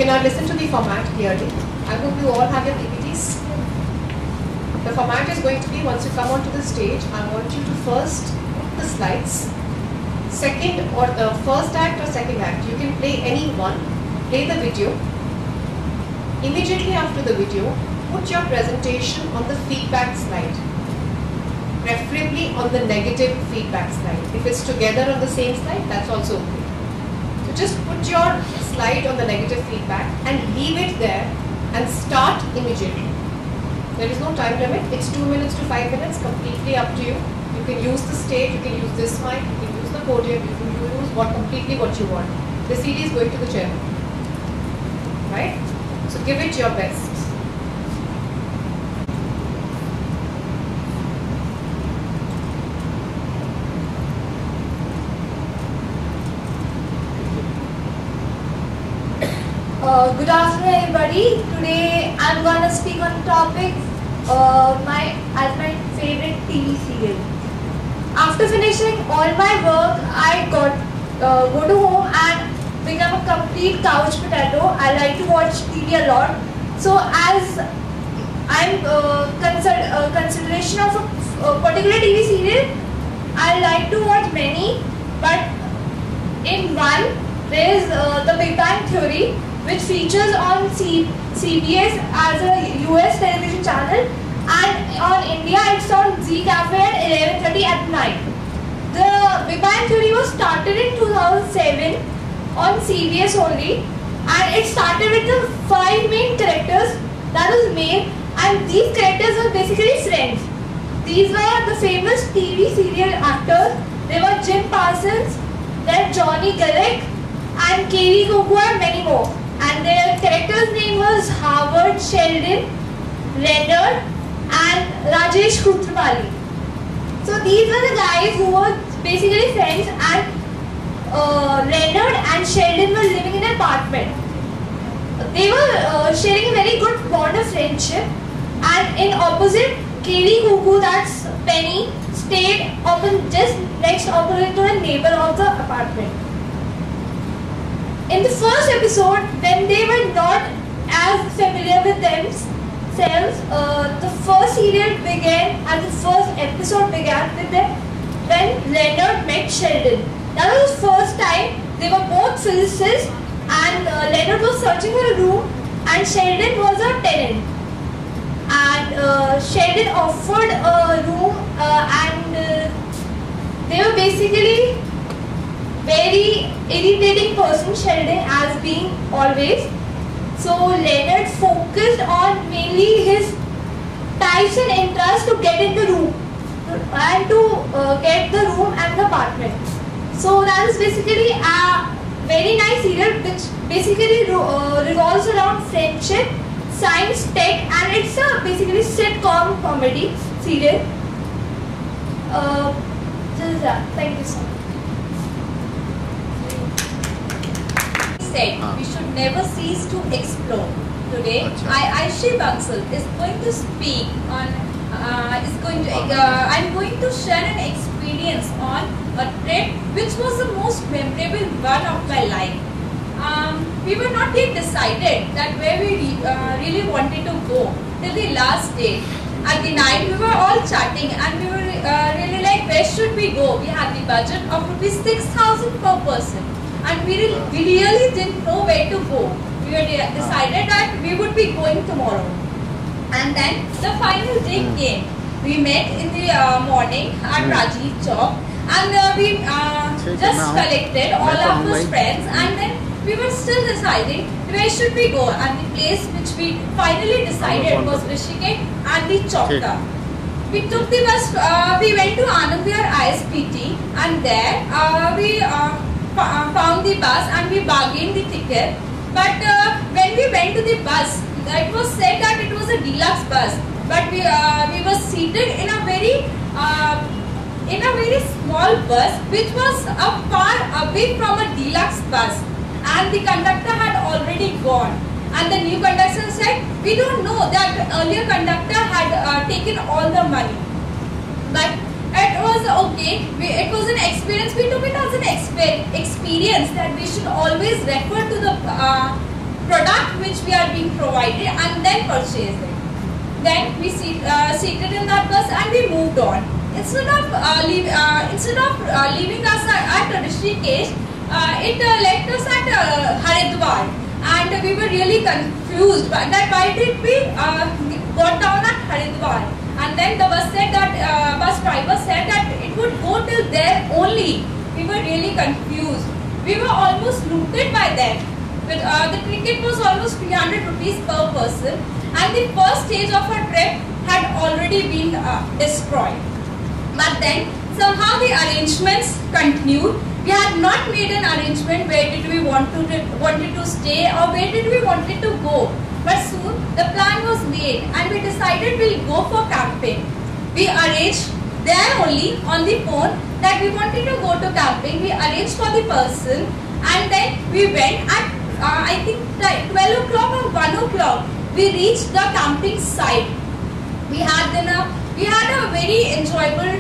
Okay, now listen to the format clearly. I hope you all have your PPTs. The format is going to be, once you come onto the stage, I want you to first put the slides. Second, or the first act or second act, you can play any one. Play the video. Immediately after the video, put your presentation on the feedback slide. Preferably on the negative feedback slide. If it's together on the same slide, that's also okay. So just put your slide on the negative feedback and leave it there and start immediately. There is no time limit. It's 2 minutes to 5 minutes, completely up to you. You can use the stage, you can use this mic, you can use the podium, you can use completely what you want. The CD is going to the chairman. Right? So give it your best. Good afternoon, everybody. Today I'm going to speak on the topic my favorite TV serial. After finishing all my work, I go to home and become a complete couch potato. I like to watch TV a lot. So as I'm consideration of a particular TV serial, I like to watch many, but in one there is the Big Bang Theory, which features on CBS as a US television channel, and on India it's on Z Cafe at 11:30 at night. The Big Bang Theory was started in 2007 on CBS only, and it started with the 5 main characters that was made, and these characters were basically friends. These were the famous TV serial actors. They were Jim Parsons, then Johnny Garrick, and Katie Coco, and many more. And their character's name was Howard, Sheldon, Leonard, and Rajesh Kutrapali. So these were the guys who were basically friends, and Leonard and Sheldon were living in an apartment. They were sharing a very good bond of friendship, and in opposite, Katie Cuckoo, that's Penny, stayed just next opposite to a neighbor of the apartment. In the first episode, when they were not as familiar with themselves, the first serial began, and the first episode began with them when Leonard met Sheldon. That was the first time. They were both physicists, and Leonard was searching for a room, and Sheldon was a tenant. And Sheldon offered a room, and they were basically very irritating person, Sheldon, as being always. So Leonard focused on mainly his types and interests to get in the room and to get the room and the apartment. So that is basically a very nice serial which basically revolves around friendship, science, tech, and it's a basically sitcom comedy serial. Thank you so much. Said we should never cease to explore. Today, Aishi Bansal is going to speak on. I'm going to share an experience on a trip which was the most memorable one of my life. We were not yet decided that where we really wanted to go till the last day. At the night, we were all chatting and we were really like, where should we go? We had the budget of ₹6,000 per person. And we really didn't know where to go. We were decided that we would be going tomorrow. And then the final day came. We met in the morning at Rajiv Chowk, and we just collected all of those friends, and then we were still deciding where should we go. And the place which we finally decided was Rishikesh and the Chopta. We took the bus, we went to Anand Vihar ISPT, and there we found the bus and we bargained the ticket. But when we went to the bus, it was said that it was a deluxe bus. But we were seated in a very small bus, which was far away from a deluxe bus, and the conductor had already gone. And the new conductor said, we don't know that the earlier conductor had taken all the money. But it was okay. It was an experience. We took it as an experience that we should always refer to the product that which we are being provided and then purchase it. Then we seated in that bus and we moved on. Instead of leaving us at Rishikesh, it left us at Haridwar, and we were really confused that why did we got down at Haridwar. And then the bus driver said that it would go till there only. We were really confused. We were almost looted by them. The ticket was almost 300 rupees per person, and the first stage of our trip had already been destroyed. But then somehow the arrangements continued. We had not made an arrangement where did we wanted to stay or where did we wanted to go. But soon the plan was made and we decided we'll go for camping. We arranged there only on the phone that we wanted to go to camping. We arranged for the person and then we went at I think 12 o'clock or 1 o'clock. We reached the camping site. We had dinner. We had a very enjoyable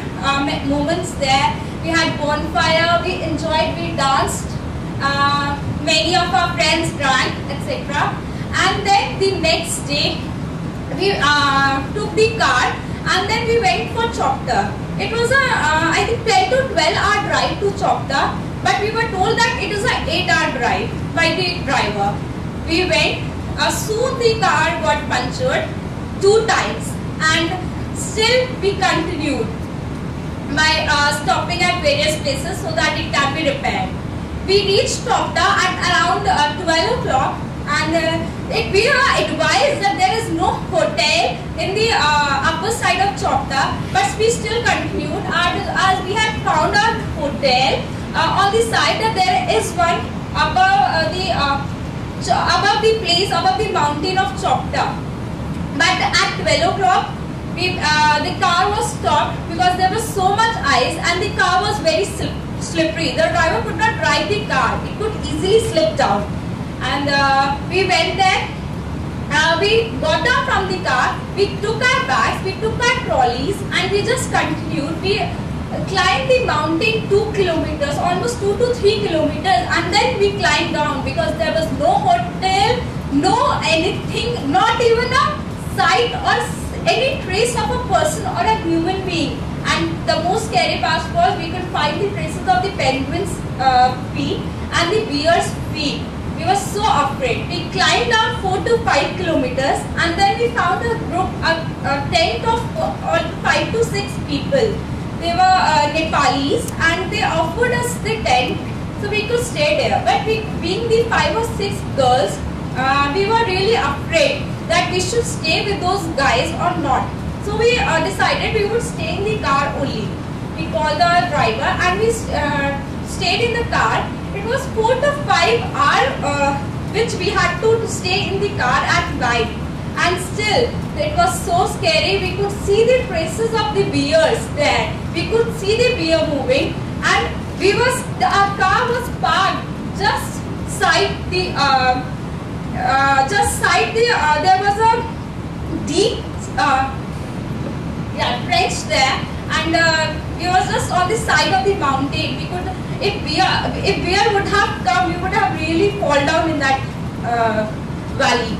moments there. We had bonfire, we enjoyed, we danced, many of our friends drank, etc. And then the next day, we took the car and then we went for Chopta. It was a, I think 10 to 12 hour drive to Chopta, but we were told that it is an 8-hour drive by the driver. We went, soon the car got punctured 2 times and still we continued by stopping at various places so that it can be repaired. We reached Chopta at around 12 o'clock and we are advised that there is no hotel in the upper side of Chopta, but we still continued as we had found a hotel on the side that there is one above the mountain of Chopta. But at 12 o'clock, the car was stopped because there was so much ice and the car was very slippery. The driver could not drive the car. It could easily slip down. And we went there. We got down from the car. We took our bags. We took our trolleys and we just continued. We climbed the mountain 2 kilometers, almost 2 to 3 kilometers, and then we climbed down because there was no hotel, no anything, not even a sight or any trace of a person or a human being. And the most scary part was we could find the traces of the penguin's feet and the bear's feet. We were so afraid. We climbed down 4 to 5 kilometers and then we found a group, a tent of 5 to 6 people. They were Nepalis and they offered us the tent so we could stay there. But being the 5 or 6 girls, we were really afraid that we should stay with those guys or not. So we decided we would stay in the car only. We called the driver and we stayed in the car. It was 4 to 5 hours which we had to stay in the car at night. And still, it was so scary. We could see the traces of the bears there. We could see the bear moving and our car was parked just side the there was a deep trench there, and we was just on the side of the mountain. We could, if bear would have come, we would have really fall down in that valley.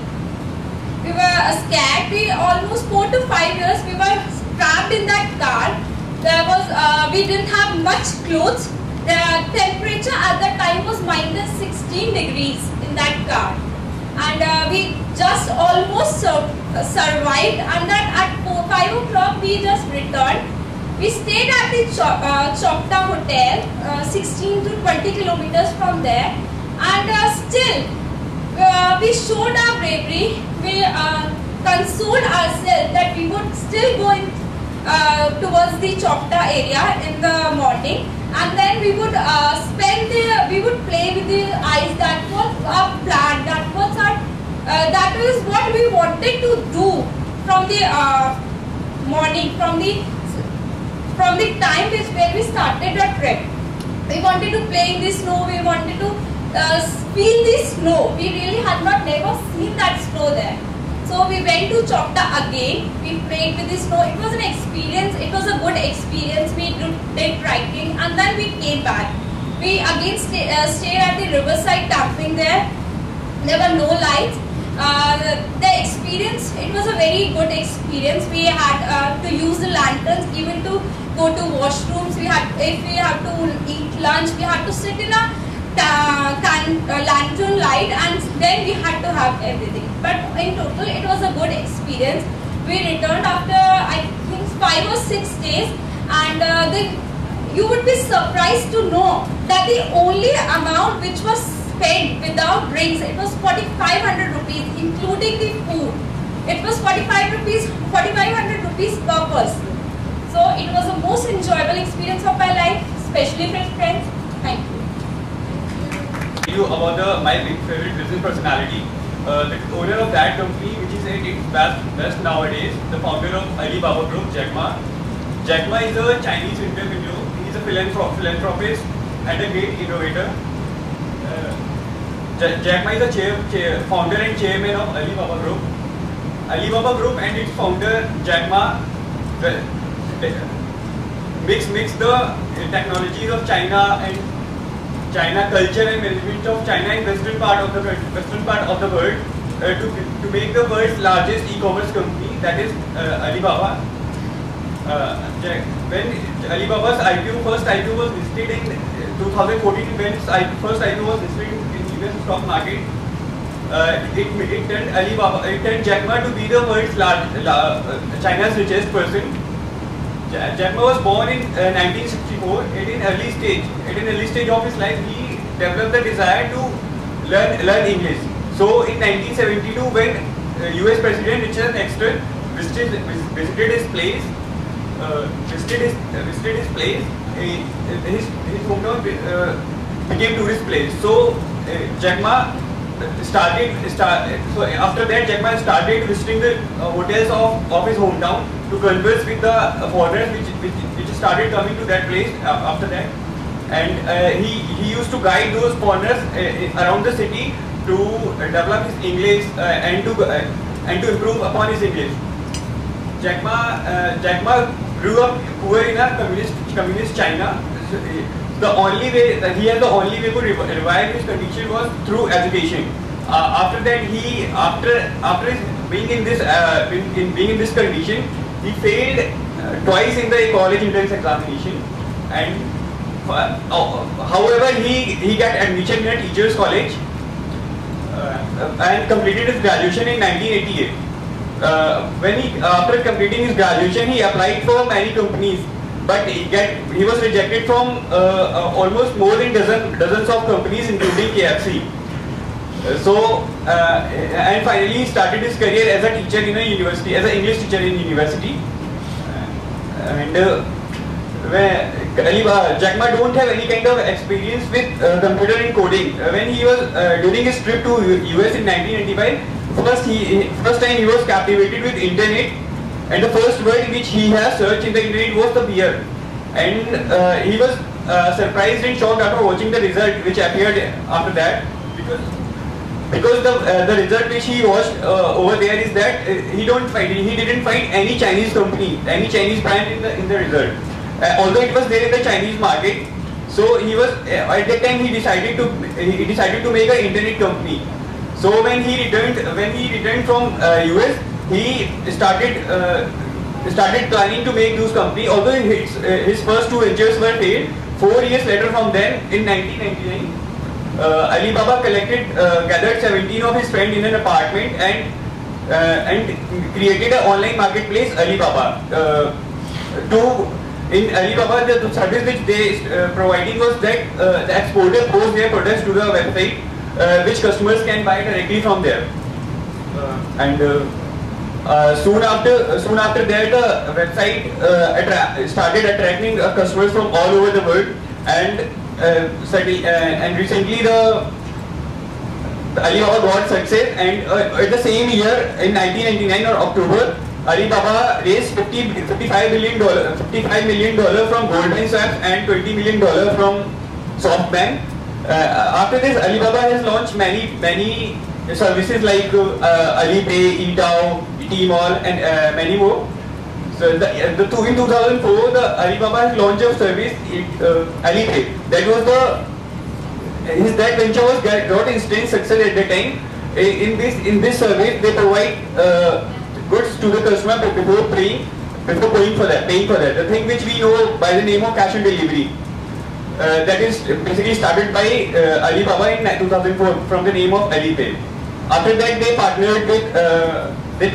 We were scared. We almost 4 to 5 years we were trapped in that car. There was we didn't have much clothes. The temperature at that time was -16 degrees in that car. And we just almost survived, and then at 5 o'clock we just returned. We stayed at the Chopta hotel, 16 to 20 kilometers from there, and still we showed our bravery. We consoled ourselves that we would still go in, towards the Chopta area in the morning, and then we would we would play with the ice. That was our plan. That is what we wanted to do from the morning, from the time where we started the trip. We wanted to play in the snow. We wanted to feel the snow. We really had never seen that snow there. So we went to Chopta again. We played with the snow. It was an experience. It was a good experience. We did trekking and then we came back. We again stayed at the riverside camping there. There were no lights. The experience, it was a very good experience. We had to use the lanterns, even to go to washrooms. If we have to eat lunch, we had to sit in a lantern light, and then we had to have everything. But in total, it was a good experience. We returned after, I think, 5 or 6 days, and you would be surprised to know that the only amount which was spent without drinks, it was 4,500 rupees, including the food. It was 4,500 rupees per person. So it was the most enjoyable experience of my life, especially with friends. Thank you. You about my favorite business personality, the owner of that company, which is at its best nowadays, the founder of Alibaba Group, Jack Ma. Jack Ma is a Chinese entrepreneur. He is a philanthropist and a great innovator. Jack Ma is the founder and chairman of Alibaba Group. Alibaba Group and its founder Jack Ma mix the technologies of China and China culture and management of China in western part of the world to make the world's largest e-commerce company, that is Alibaba. When Alibaba's first IPO was listed in 2014, when first IPO was listed in US stock market, it turned Jack Ma to be the world's China's richest person. Jack Ma was born in 1964. At an early stage of his life, he developed the desire to learn English. So in 1972, when US President Richard Nixon visited his place, his hometown became tourist place. So Jack Ma so after that, Jack Ma started visiting the hotels of his hometown to converse with the foreigners which started coming to that place after that, and he used to guide those foreigners around the city to develop his English and to improve upon his English. Jack Ma grew up poor in a communist China. The only way to revive his condition was through education. After that, after being in this condition, he failed twice in the college entrance examination, and however he got admission in a teachers college and completed his graduation in 1988. After completing his graduation, he applied for many companies, but he was rejected from almost more than dozens of companies, including KFC. And finally he started his career as a teacher in a university, as an English teacher in university. Jack Ma don't have any kind of experience with computer and coding. When he was during his trip to US in 1995, first time he was captivated with internet, and the first word which he has searched in the internet was the beer, and he was surprised and shocked after watching the result which appeared after that, because the result which he watched over there is that he didn't find any Chinese company, any Chinese brand in the result, although it was there in the Chinese market. So he was at that time he decided to make an internet company. So when he returned from US, he started planning to make those company. Although his first two ventures were failed, 4 years later from then, in 1999, Alibaba gathered 17 of his friends in an apartment and created an online marketplace, Alibaba. In Alibaba, the service which they providing was that the exporter posts their products to the website, which customers can buy directly from there. Soon after that, the website started attracting customers from all over the world, and recently the Alibaba got success, and at the same year in 1999 or October, Alibaba raised $55 million from Goldman Sachs and $20 million from SoftBank. After this, Alibaba has launched many services like Alipay, eTao, Tmall, and many more. So in 2004, the Alibaba has launched a service, Alipay. That venture got instant success at the time, in this service they provide goods to the customer before paying for that. The thing which we know by the name of cash on delivery. That is basically started by Alibaba in 2004 from the name of Alipay. After that, they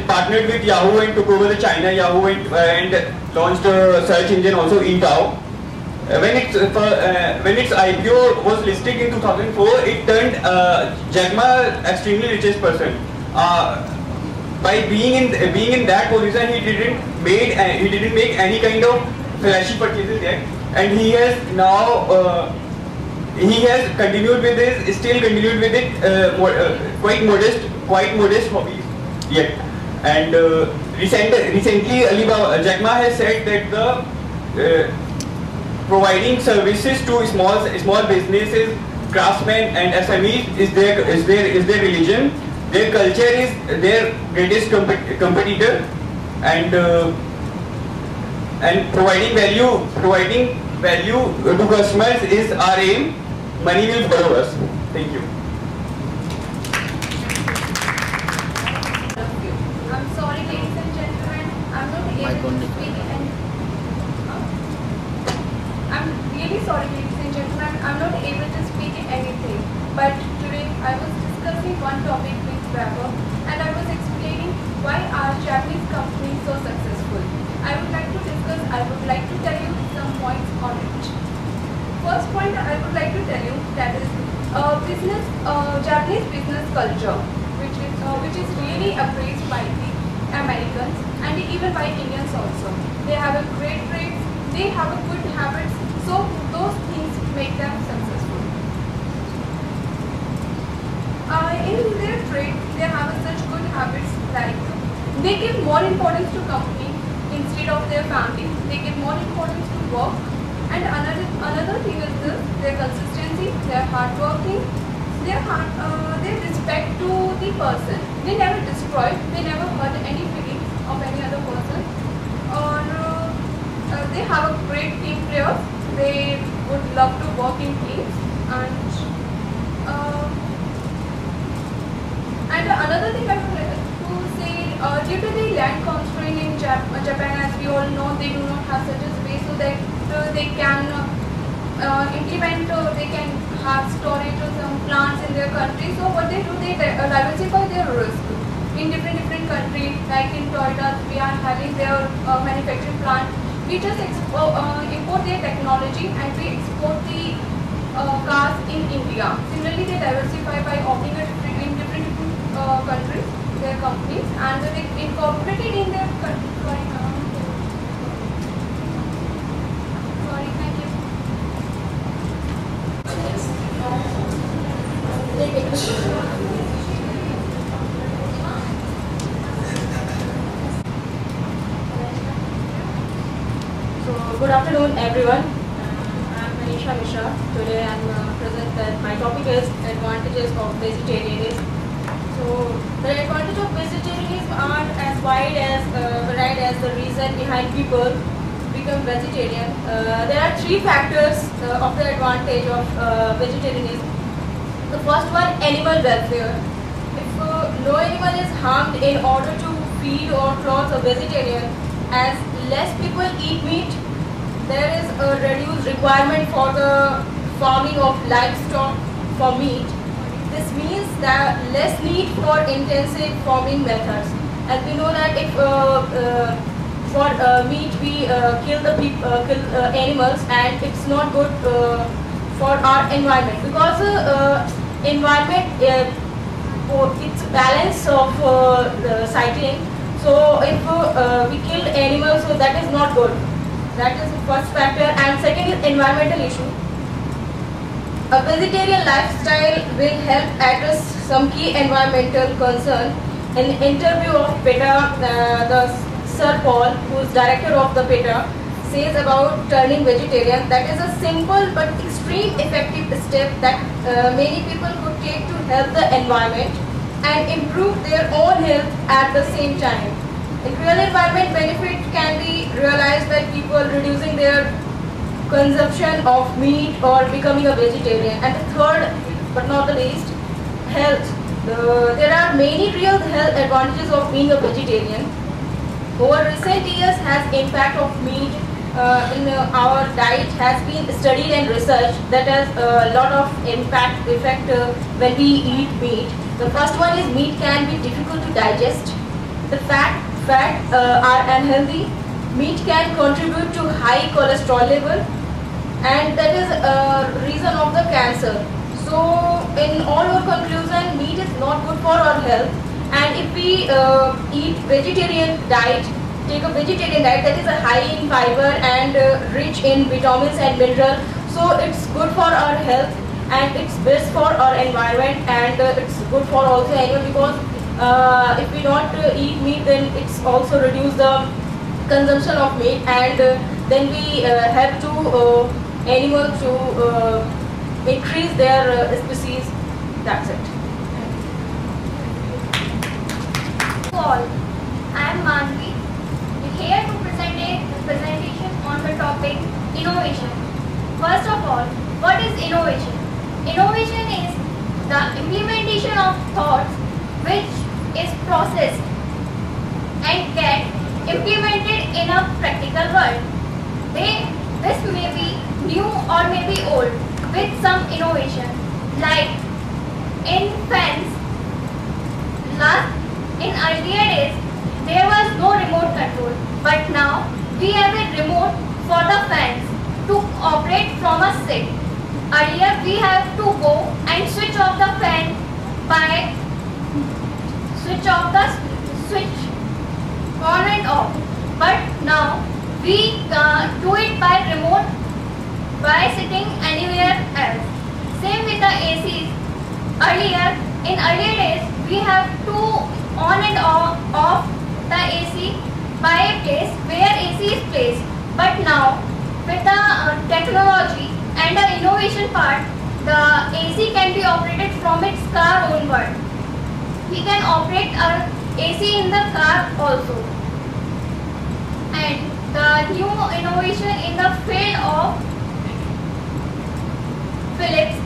partnered with Yahoo and took over the China Yahoo and launched a search engine also eTao. When its IPO was listed in 2004, it turned Jack Ma extremely richest person. By being in that position, he didn't make any kind of flashy purchases yet, and he has now continued with it quite modest hobbies yet. And recently Jack Ma has said that the providing services to small businesses, craftsmen and SMEs is their religion. Their culture is their greatest competitor, and providing value to customers is our aim. Money will follow us. Thank you. I'm sorry, ladies and gentlemen, I'm not able to speak I'm really sorry, ladies and gentlemen, I'm not able to speak anything. But today I was discussing one topic with Trevor, and I was explaining why are Japanese companies so successful. I would like to tell you some points on it. First point I would like to tell you, that is Japanese business culture, which is really appraised by the Americans and even by Indians also. They have a great rates, they have a good habits, so those things make them successful. In their trade, they have such good habits like they give more importance to company instead of their family. They give more importance to work. And another thing is this: their consistency, their hard working, their respect to the person. They never destroy, they never hurt any feelings of any other person. Or they have a great team players. They would love to work in teams. And another thing I would like to say, due to the land constraint in Japan, as we all know, they do not have such a space so that they can they can have storage of some plants in their country. So what they do, they diversify their risk in different countries. Like in Toyota, we are having their manufacturing plant. We just import their technology and we export the cars in India. Similarly, they diversify by opening in different countries, their companies, and they incorporated in their country. Sorry, thank you. So, good afternoon, everyone. I'm Manisha Mishra. Today I'm present that my topic is advantages of vegetarianism. So, the advantages of vegetarianism are as wide as varied as the reason behind people become vegetarian. There are three factors of the advantage of vegetarianism. The first one, animal welfare. If no animal is harmed in order to feed or clothe a vegetarian, as less people eat meat, there is a reduced requirement for the farming of livestock for meat. This means that less need for intensive farming methods. As we know that if for meat we kill animals, and it's not good for our environment, because environment it's a balance of cycling. So if we kill animals, so that is not good. That is the first factor. And second is environmental issue. A vegetarian lifestyle will help address some key environmental concerns. In an interview of PETA, the Sir Paul, who is director of the PETA, says about turning vegetarian, that is a simple but extreme effective step that many people could take to help the environment and improve their own health at the same time. In real environment benefit can be realized by people reducing their consumption of meat or becoming a vegetarian. And the third but not the least, health. There are many real health advantages of being a vegetarian. Over recent years, has impact of meat in our diet has been studied and researched that has a lot of effect when we eat meat. The first one is meat can be difficult to digest. The fat are unhealthy. Meat can contribute to high cholesterol level, and that is a reason of the cancer. So in all our conclusion, meat is not good for our health, and if we eat vegetarian diet, take a vegetarian diet that is a high in fiber and rich in vitamins and minerals, so it's good for our health and it's best for our environment, and it's good for also animal, because if we don't eat meat, then it's also reduce the consumption of meat, and then we have to animal to increase their species. That's it. All, I am Manvi, here to present a presentation on the topic innovation. First of all, what is innovation? Innovation is the implementation of thoughts which is processed and get implemented in a practical world. This may be new or may be old with some innovation, like in fans. In earlier days, there was no remote control, but now we have a remote for the fans to operate from a seat. Earlier, we have to go and switch off the fan by switch on and off, but now we do it by remote by sitting anywhere else. Same with the ACs. In earlier days, we have to on and off the AC by a place where AC is placed. But now, with the technology and the innovation part, the AC can be operated from its car onward. We can operate our AC in the car also. And the new innovation in the field of Philips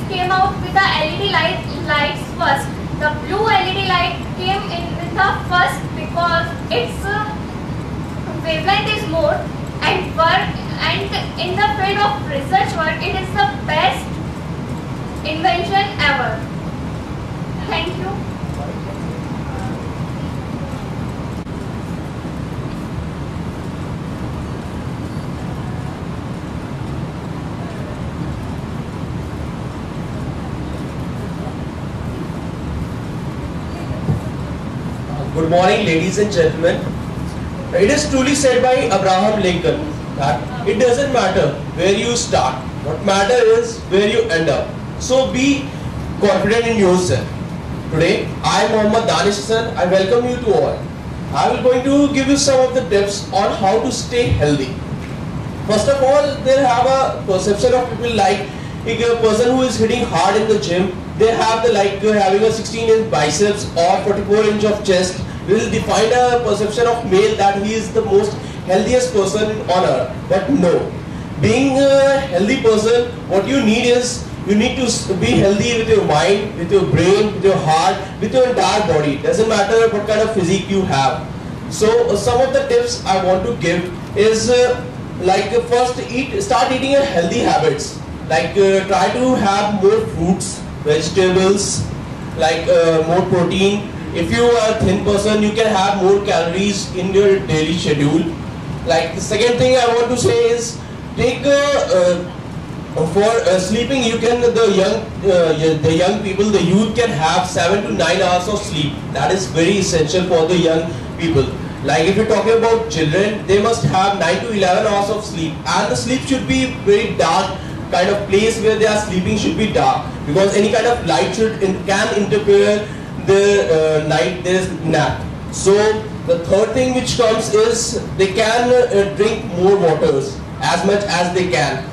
came out with the LED lights first. The blue LED light came in with the first because its wavelength is more, and in the field of research work, it is the best invention ever. Thank you. Good morning, ladies and gentlemen. It is truly said by Abraham Lincoln that it doesn't matter where you start, what matters is where you end up. So be confident in yourself. Today, I am Mohammad Danish Hassan. I welcome you to all. I will going to give you some of the tips on how to stay healthy. First of all, they have a perception of people like a person who is hitting hard in the gym. They have the having a 16-inch biceps or 44-inch of chest will define a perception of male that he is the most healthiest person on earth. But no, being a healthy person, what you need is you need to be healthy with your mind, with your brain, with your heart, with your entire body. Doesn't matter what kind of physique you have. So some of the tips I want to give is first start eating a healthy habits. Try to have more fruits, vegetables, more protein. If you are a thin person, you can have more calories in your daily schedule. The second thing I want to say is take for sleeping. You can the young people, the youth can have 7 to 9 hours of sleep. That is very essential for the young people. If you're talking about children, they must have 9 to 11 hours of sleep, and the sleep should be very dark. Kind of place where they are sleeping should be dark, because any kind of light can interfere the night there's nap. So the third thing which comes is they can drink more waters as much as they can.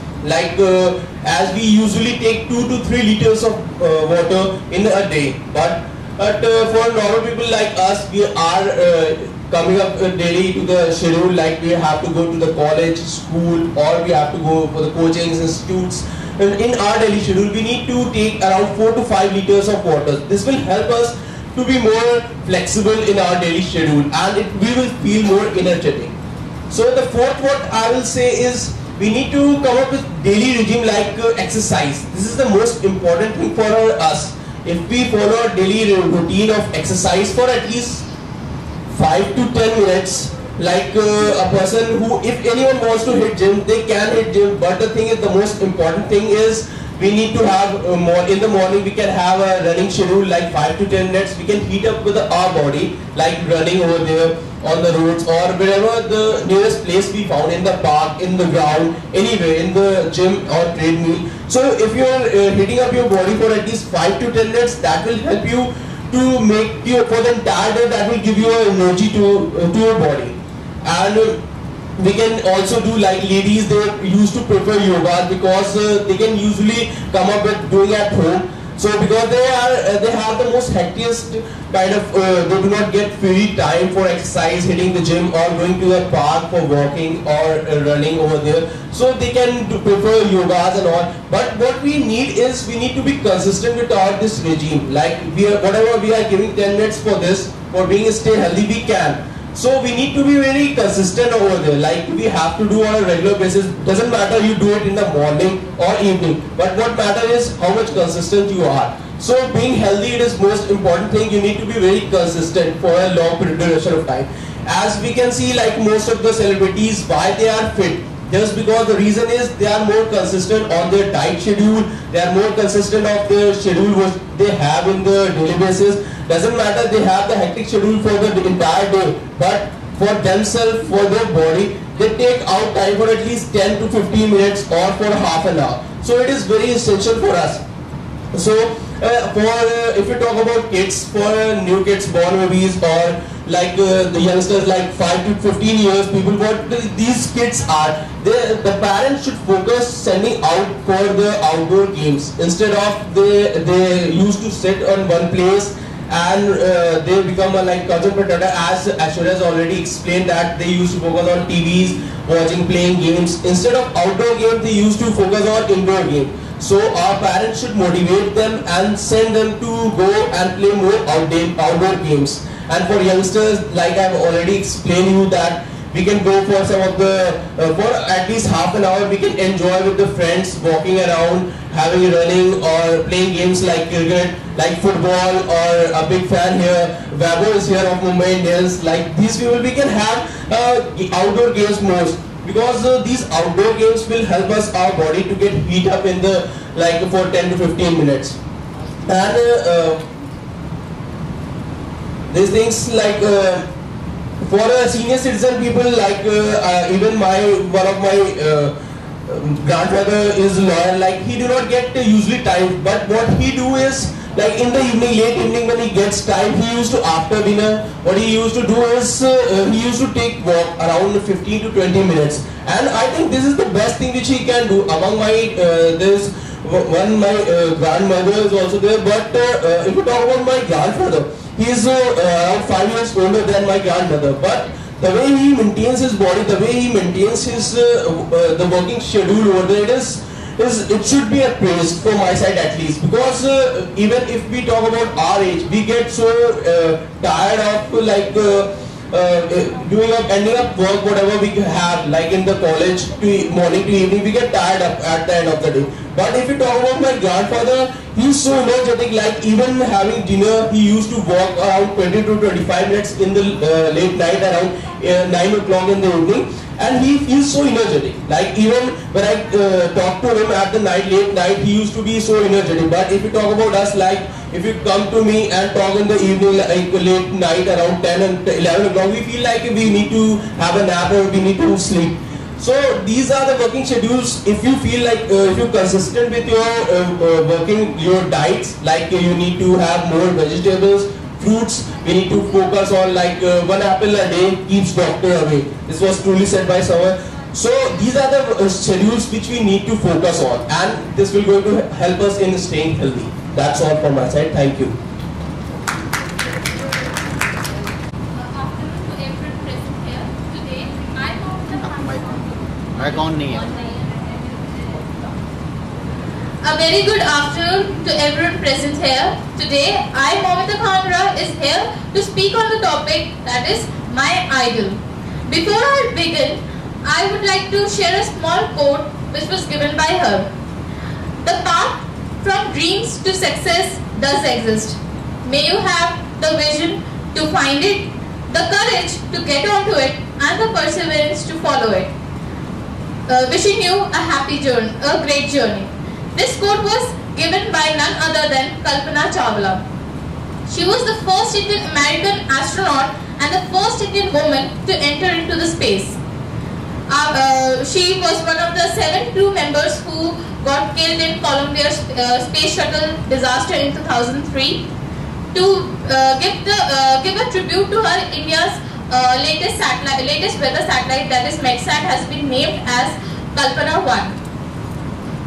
As we usually take 2 to 3 liters of water in a day, but for normal people like us, we are coming up daily to the schedule, we have to go to the college, school, or we have to go for the coaching institutes. in our daily schedule, we need to take around 4 to 5 liters of water. This will help us to be more flexible in our daily schedule, and we will feel more energetic. So the fourth what I will say is, we need to come up with daily regime like exercise. This is the most important thing for us. If we follow a daily routine of exercise for at least 5 to 10 minutes, like a person who, if anyone wants to hit gym, they can hit gym, but the thing is, the most important thing is, we need to have in the morning we can have a running schedule like 5 to 10 minutes. We can heat up with our body, like running over there on the roads or wherever the nearest place we found, in the park, in the ground, anywhere, in the gym or treadmill. So if you are heating up your body for at least 5 to 10 minutes, that will help you to make you, for the entire day, that will give you energy to your body. And we can also do, like ladies, they used to prefer yoga because they can usually come up with doing at home. So because they have the most hectiest kind of, they do not get free time for exercise, hitting the gym or going to the park for walking or running over there. So they can prefer yogas and all. But what we need is, we need to be consistent with this regime. Like whatever we are giving 10 minutes for this, for being stay healthy, we can. So we need to be very consistent over there. Like we have to do on a regular basis. Doesn't matter you do it in the morning or evening, but what matters is how much consistent you are. So being healthy, it is most important thing. You need to be very consistent for a long duration of time. As we can see, like most of the celebrities, why they are fit? Just because the reason is, they are more consistent on their diet schedule. They are more consistent of the schedule what they have in the daily basis. Doesn't matter they have the hectic schedule for the entire day, but for themselves, for their body, they take out time for at least 10 to 15 minutes or for half an hour. So it is very essential for us. So if you talk about kids, for new kids, born babies, or like the youngsters like 5 to 15 years, people, what these kids are, the parents should focus sending out for the outdoor games, instead of they used to sit on one place and they become a like cousin potato. As Ashura has already explained, that they used to focus on TVs, watching, playing games. Instead of outdoor games, they used to focus on indoor games. So our parents should motivate them and send them to go and play more outdoor games. And for youngsters, like I have already explained you, that we can go for some of the, for at least half an hour, we can enjoy with the friends, walking around, having running or playing games like cricket, like football, or a big fan here, Vabo is here of Mumbai Indians. Like these people, we can have outdoor games most, because these outdoor games will help us, our body, to get heat up in the, like for 10 to 15 minutes. And these things like for a senior citizen people, like even one of my grandfather is lawyer, like he do not get usually time, but what he do is, like in the evening, late evening, when he gets time, he used to, after dinner, what he used to do is, he used to take walk around 15 to 20 minutes. And I think this is the best thing which he can do. Among my, there's one, my grandmother is also there, but if you talk about my grandfather, he is around 5 years older than my grandmother, but the way he maintains his body, the way he maintains his the working schedule over there, it should be a praise from my side at least, because even if we talk about our age, we get so tired of like ending up work, whatever we have, like in the college, to morning to evening, we get tired up at the end of the day. But if you talk about my grandfather, he's so energetic, like even having dinner, he used to walk around 20 to 25 minutes in the late night, around 9 o'clock in the evening, and he feels so energetic. Like even when I talk to him at the late night, he used to be so energetic. But if you talk about us, like if you come to me and talk in the evening, like late night, around 10 and 11 o'clock, we feel like we need to have a nap or we need to sleep. So these are the working schedules. If you feel like if you're consistent with your working, your diets, like you need to have more vegetables, fruits, we need to focus on like 1 apple a day keeps doctor away. This was truly said by someone. So these are the schedules which we need to focus on, and this will going to help us in staying healthy. That's all from my side. Thank you. Account नहीं है A very good afternoon to everyone present here. Today, I, Momita Khanra, is here to speak on the topic that is my idol. Before I begin, I would like to share a small quote which was given by her. The path from dreams to success does exist. May you have the vision to find it, the courage to get onto it, and the perseverance to follow it. Wishing you a happy journey, a great journey. This quote was given by none other than Kalpana Chawla. She was the first Indian American astronaut and the first Indian woman to enter into the space. She was one of the 7 crew members who got killed in Columbia space shuttle disaster in 2003. To give a tribute to her, India's latest weather satellite, that is METSAT, has been named as Kalpana 1.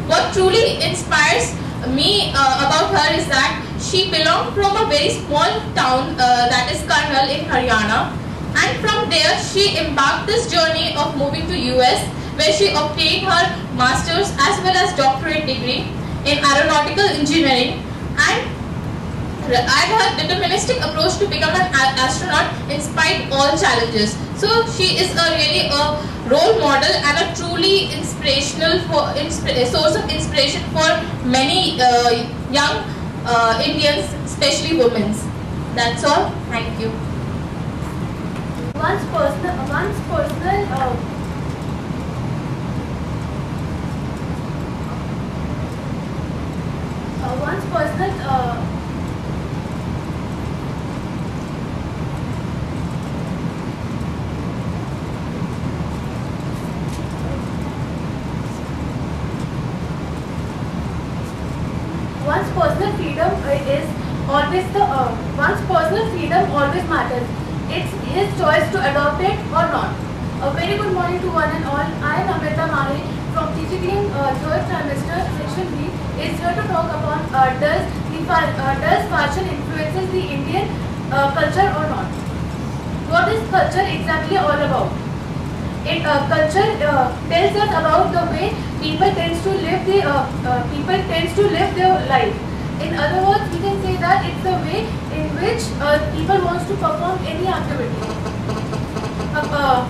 What truly inspires me about her is that she belonged from a very small town, that is Karnal in Haryana, and from there she embarked this journey of moving to US, where she obtained her master's as well as doctorate degree in aeronautical engineering, and her deterministic approach to become an astronaut in spite of all challenges. So she is really a role model and a truly inspirational source of inspiration for many young Indians, especially women. That's all. Thank you. One's personal one's personal freedom always matters. It's his choice to adopt it or not. A very good morning to one and all. I am Amrita Mahi from TGTM 3rd trimester section B is here to talk upon does fashion influences the Indian culture or not? What is culture exactly all about? Culture tells us about the way people tends to live their life. In other words, we can say that it's the way in which people want to perform any activity.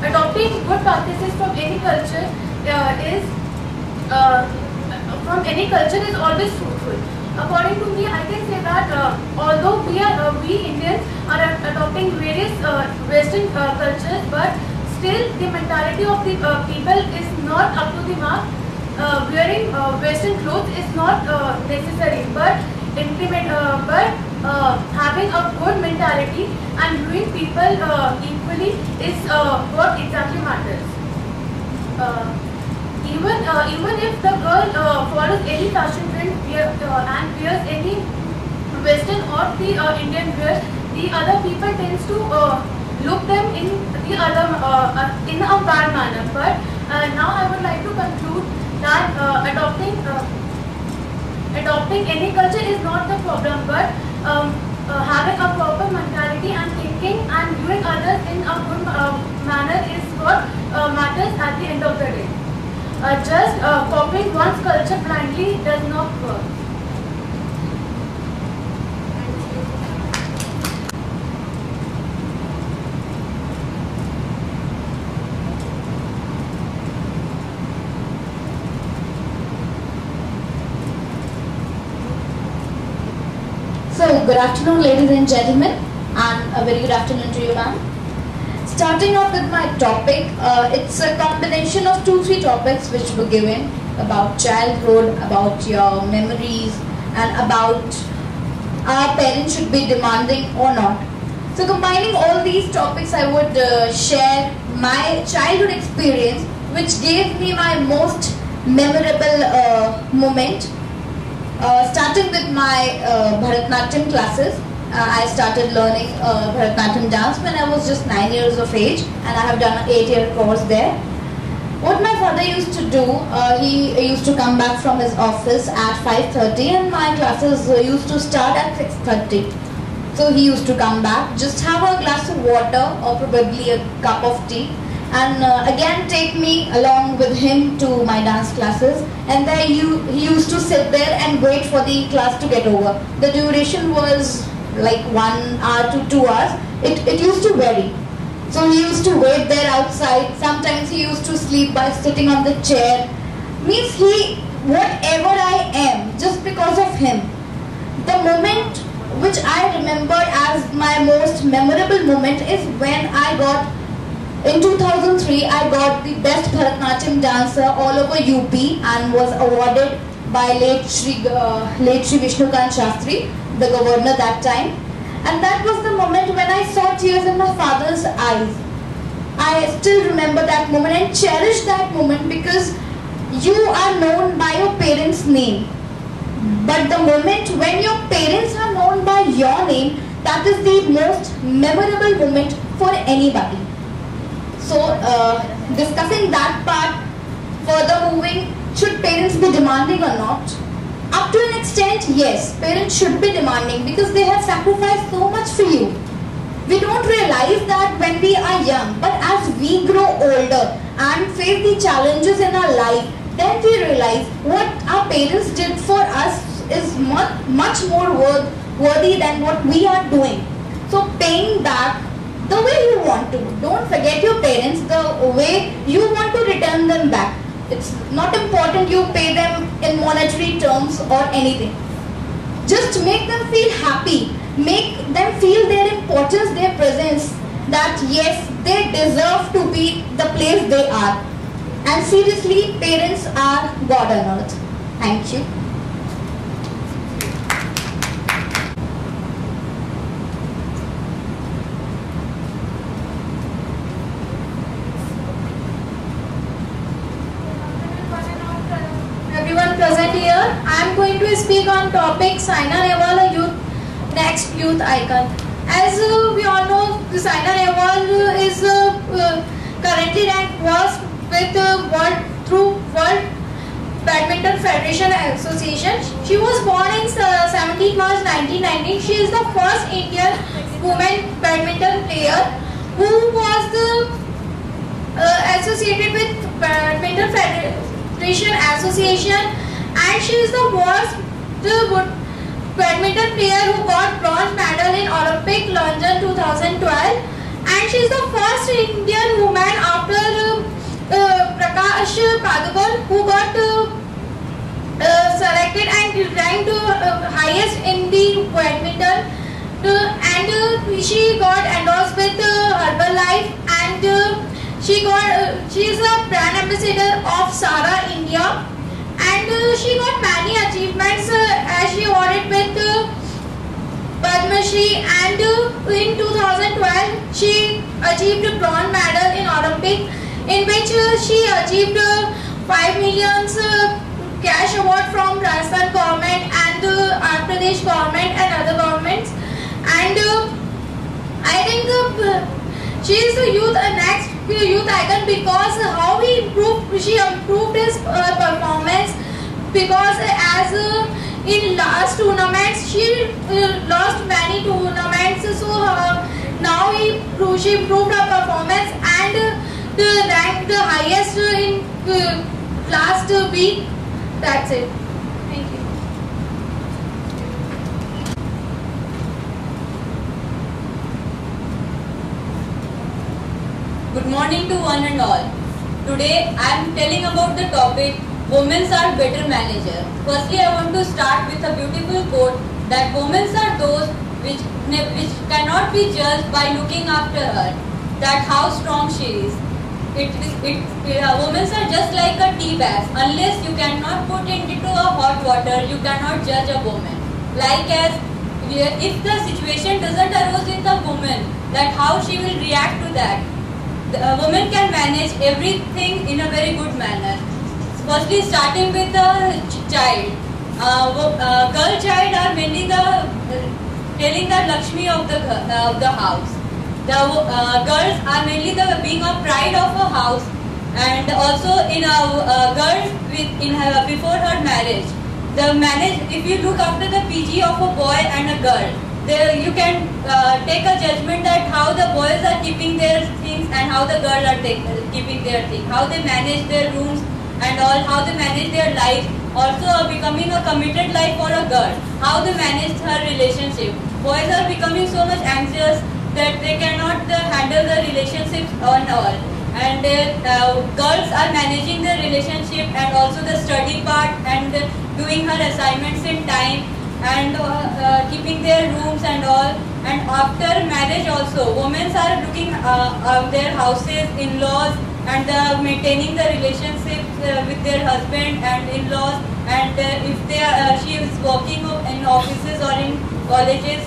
Adopting good practices from any culture is always fruitful. According to me, I can say that although we Indians are adopting various Western cultures, but still the mentality of the people is not up to the mark. Wearing Western clothes is not necessary, but having a good mentality and viewing people equally is what exactly matters. Even if the girl follows any fashion trend and wears any Western or the Indian wear, the other people tends to look them in the other in a bad manner. But now I would like to conclude that adopting any culture is not the problem, but having a proper mentality and thinking and viewing others in a good manner is what matters at the end of the day. Just copying one's culture blindly does not work. So, good afternoon ladies and gentlemen, and a very good afternoon to you, ma'am. Starting off with my topic, it's a combination of 2-3 topics which were given about childhood, about your memories, and about our parents should be demanding or not. So combining all these topics, I would share my childhood experience which gave me my most memorable moment. Starting with my Bharatanatyam classes. I started learning Bharatanatyam dance when I was just 9 years of age, and I have done an 8-year course there. What my father used to do, he used to come back from his office at 5:30 and my classes used to start at 6:30. So he used to come back, just have a glass of water or probably a cup of tea, and again take me along with him to my dance classes, and there he used to sit there and wait for the class to get over. The duration was like 1 hour to 2 hours. It used to vary. So he used to wait there outside. Sometimes he used to sleep by sitting on the chair. Means whatever I am, just because of him. The moment which I remember as my most memorable moment is when I got, in 2003, I got the best Bharatanatyam dancer all over UP and was awarded by late Shri Vishnukant Shastri, the governor that time. And that was the moment when I saw tears in my father's eyes. I still remember that moment and cherish that moment, because you are known by your parents' name. But the moment when your parents are known by your name, that is the most memorable moment for anybody. So, discussing that part, further moving, should parents be demanding or not? Up to an extent, yes, parents should be demanding, because they have sacrificed so much for you. We don't realize that when we are young, but as we grow older and face the challenges in our life, then we realize what our parents did for us is much more worthy than what we are doing. So paying back the way you want to. Don't forget your parents, the way you want to return them back. It's not important you pay them in monetary terms or anything. Just make them feel happy. Make them feel their importance, their presence. That yes, they deserve to be the place they are. And seriously, parents are God on earth. Thank you. Everyone present here, I am going to speak on topic Saina Nehwal, next youth icon. As we all know, Saina Nehwal is currently ranked first with World Badminton Federation Association. She was born in 17 March 1919. She is the first Indian woman badminton player who was associated with Badminton Federation Association, and she is the first badminton player who got bronze medal in Olympic London 2012, and she is the first Indian woman after Prakash Padukone who got selected and ranked highest in the badminton, and she got endorsed with Herbalife, and she is a brand ambassador of Sara India, and she got many achievements as she awarded with Padma Shri, and in 2012 she achieved a bronze medal in Olympic, in which she achieved 5 million cash award from Rajasthan government and Andhra Pradesh government and other governments, and I think she is the next youth icon, because how she improved his performance, because as in last tournaments she lost many tournaments, so now she improved her performance and ranked the highest in last week. That's it. Thank you. Good morning to one and all. Today I am telling about the topic women are better managers. Firstly, I want to start with a beautiful quote that women are those which cannot be judged by looking after her, that how strong she is. Women are just like a tea bag. Unless you cannot put it into a hot water, you cannot judge a woman. Like as if the situation doesn't arise with a woman, that how she will react to that. A woman can manage everything in a very good manner. Firstly, starting with the child. Girl child are mainly telling the Lakshmi of the house. The girls are mainly being a pride of a house, and also in a girl before her marriage. If you look after the PG of a boy and a girl, you can take a judgment that how the boys are keeping their things and how the girls are keeping their thing, how they manage their rooms and all, how they manage their life. Also becoming a committed life for a girl, how they manage her relationship. Boys are becoming so much anxious that they cannot handle the relationships and all. And girls are managing the relationship and also the study part and doing her assignments in time and keeping their rooms and all. And after marriage also, women are looking their houses, in-laws, and maintaining the relationships with their husband and in-laws. And if she is working in offices or in colleges,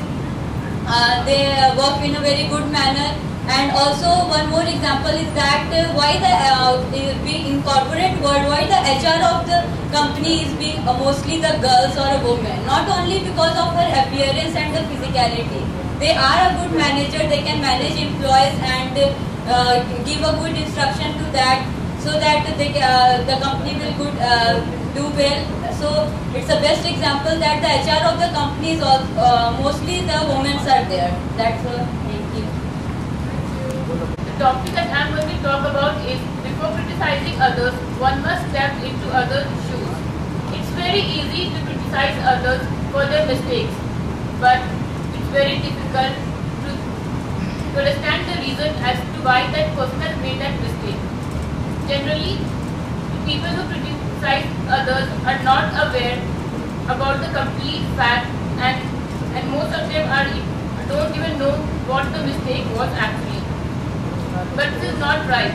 they work in a very good manner. And also one more example is that why in corporate world, why the HR of the company is being mostly the girls or a woman. Not only because of her appearance and the physicality. They are a good manager, they can manage employees and give a good instruction to that, so that the company will do well. So it's the best example that the HR of the company is mostly the women are there. That's thank you. The topic that I am going to talk about is, before criticizing others, one must step into others' shoes. It's very easy to criticize others for their mistakes, but it's very difficult to understand the reason as to why that person has made that mistake. Generally, the people who criticize others are not aware about the complete fact, and most of them don't even know what the mistake was actually. But this is not right.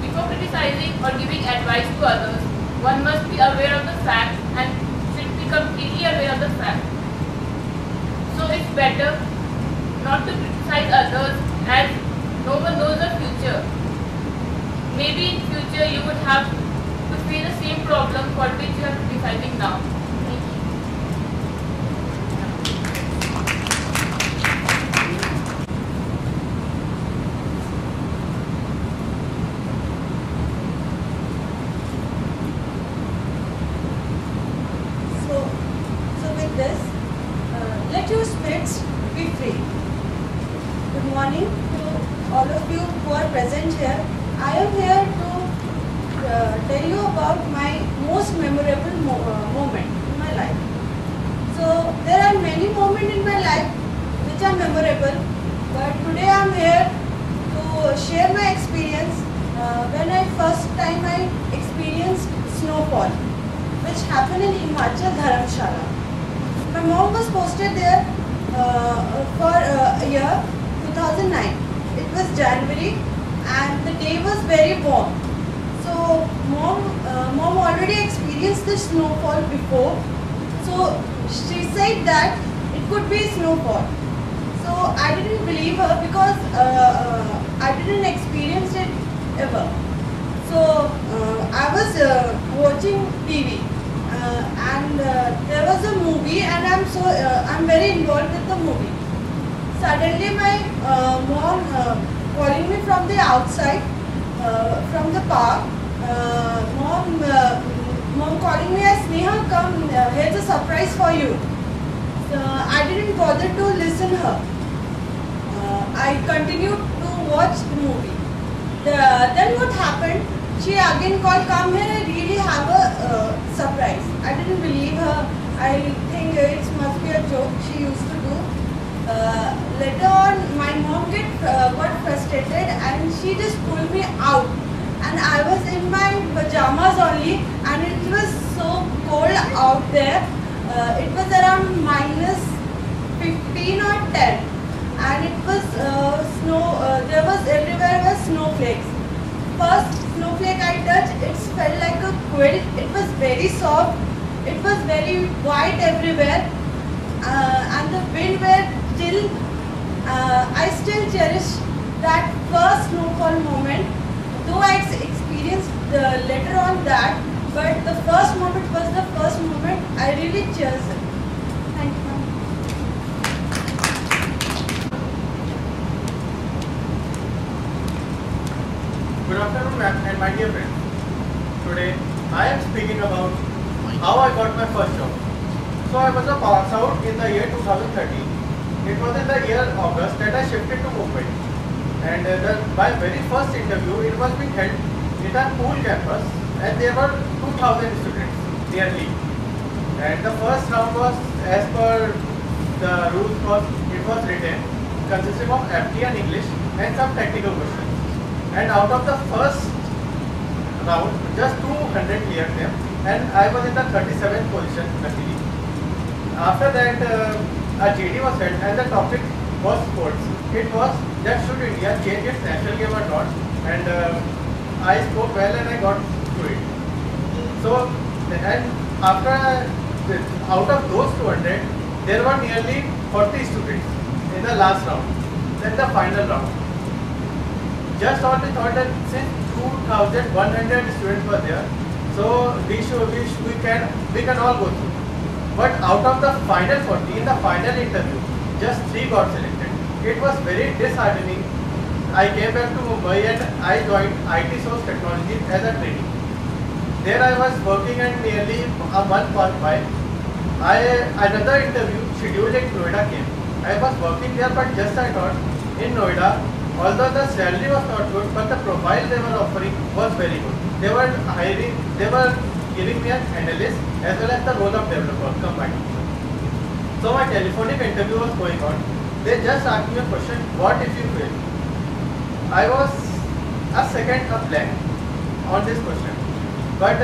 Before criticizing or giving advice to others, one must be aware of the fact and should be completely aware of the fact. So it's better not to criticize others, as no one knows the future. Maybe in future you would have to face the same problem for which you are criticizing now. Thank you. So with this, let your spirits be free. Good morning to all of you who are present here. I am here to tell you about my most memorable moment in my life. So there are many moments in my life which are memorable, but today I am here to share my experience when first time I experienced snowfall, which happened in Himachal, Dharamshala. My mom was posted there for a year 2009. It was January and the day was very warm. So mom already experienced the snowfall before. So she said that it could be snowfall. So I didn't believe her because I didn't experience it ever. So I was watching TV and there was a movie, and I'm very involved with the movie. Suddenly my mom calling me from the outside, from the park. Mom calling me as, Sneha, come, here's a surprise for you. I didn't bother to listen her. I continued to watch the movie. Then what happened? She again called, come here, I really have a surprise. I didn't believe her. I think it must be a joke she used to do. Later on, my mom got frustrated and she just pulled me out. And I was in my pajamas only, and it was so cold out there. It was around -15 or 10, and it was snow. There was everywhere was snowflakes. First snowflake I touched, it felt like a quilt. It was very soft. It was very white everywhere, and the wind were chill. I still cherish that first snowfall moment. Though I experienced later on that, but the first moment was the first moment I really cherished it. Thank you. Good afternoon, ma'am, and my dear friends. Today I am speaking about how I got my first job. So I was a pass out in the year 2013. It was in the year August that I shifted to Mumbai. And my very first interview, it was being held in a pool campus, and there were 2,000 students nearly. And the first round was, as per the rules, it was written, consisting of aptitude and English and some technical questions. And out of the first round, just 200 cleared them, and I was in the 37th position luckily. After that, a JD was held, and the topic was sports. It was that should India change its national game or not, and I spoke well and I got through it. So, and after out of those 200, there were nearly 40 students in the last round, then the final round. Just all we thought that since 2,100 students were there, so we can all go through. But out of the final 40, in the final interview, just 3 got selected. It was very disheartening. I came back to Mumbai and I joined IT Source Technology as a trainee. There I was working and nearly a month passed by. Another interview scheduled in Noida came. I was working there, but just I thought in Noida, although the salary was not good, but the profile they were offering was very good. They were giving me an analyst as well as the role of developer combined. So my telephonic interview was going on. They just asked me a question, what if you fail? I was a second blank on this question. But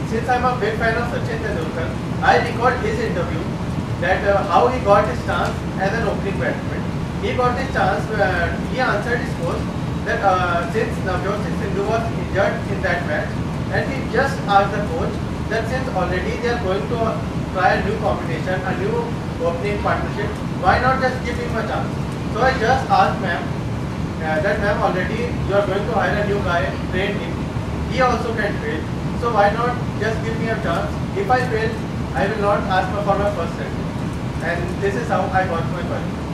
since I'm a big fan of Sachin Tendulkar, I recalled his interview, that how he got his chance as an opening batsman. He got his chance, he answered his post that since Navjot Singh Sindhu was injured in that match, and he just asked the coach that since already they are going to try a new combination, a new opening partnership, why not just give him a chance? So I just asked ma'am, that ma'am already you are going to hire a new guy, train him, he also can fail, so why not just give me a chance? If I fail, I will not ask for my first set. And this is how I got my first.